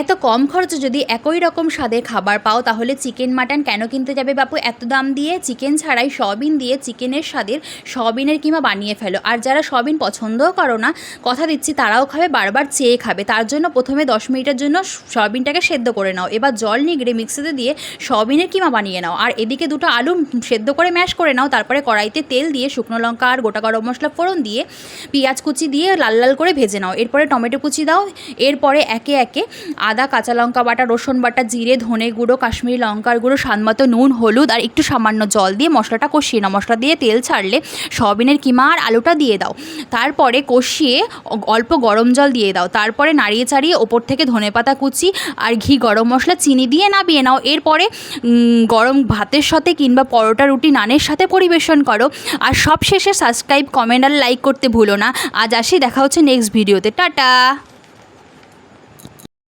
এত কম খরচে যদি একই রকম স্বাদের খাবার পাও তাহলে চিকেন মাটন কেন কিনতে যাবে বাপু এত দাম দিয়ে? চিকেন ছাড়াই সয়াবিন দিয়ে চিকেনের স্বাদের সয়াবিনের কিমা বানিয়ে ফেলো। আর যারা সয়াবিন পছন্দও করো না, কথা দিচ্ছি তারাও খাবে, বারবার চেয়ে খাবে। তার জন্য প্রথমে 10 মিনিটের জন্য সয়াবিনটাকে সেদ্ধ করে নাও। এবার জল নিগড়ে মিক্সিতে দিয়ে সয়াবিনের কিমা বানিয়ে নাও। আর এদিকে দুটো আলু সেদ্ধ করে ম্যাশ করে নাও। তারপরে কড়াইতে তেল দিয়ে শুকনো লঙ্কা আর গোটা গরম মশলা ফোড়ন দিয়ে পেঁয়াজ কুচি দিয়ে লাল লাল করে ভেজে নাও। এরপরে টমেটো কুচি দাও। এরপরে একে একে আদা, কাঁচা লঙ্কা বাটা, রসুন বাটা, জিরে, ধনে গুঁড়ো, কাশ্মীরি লঙ্কার গুঁড়ো, স্বাদমতো নুন, হলুদ আর একটু সামান্য জল দিয়ে মশলাটা কষিয়ে নাও। মশলা দিয়ে তেল ছাড়লে সয়াবিনের কিমা আর আলুটা দিয়ে দাও। তারপরে কষিয়ে অল্প গরম জল দিয়ে দাও। তারপরে নাড়িয়ে চাড়িয়ে ওপর থেকে ধনেপাতা কুচি আর ঘি, গরম মশলা, চিনি দিয়ে নামিয়ে নাও। এরপরে গরম ভাতের সাথে কিংবা পরোটা, রুটি, নানের সাথে পরিবেশন করো। আর সব শেষে সাবস্ক্রাইব, কমেন্ট আর লাইক করতে ভুলো না। আজ আসি, দেখা হচ্ছে নেক্সট ভিডিওতে। টাটা।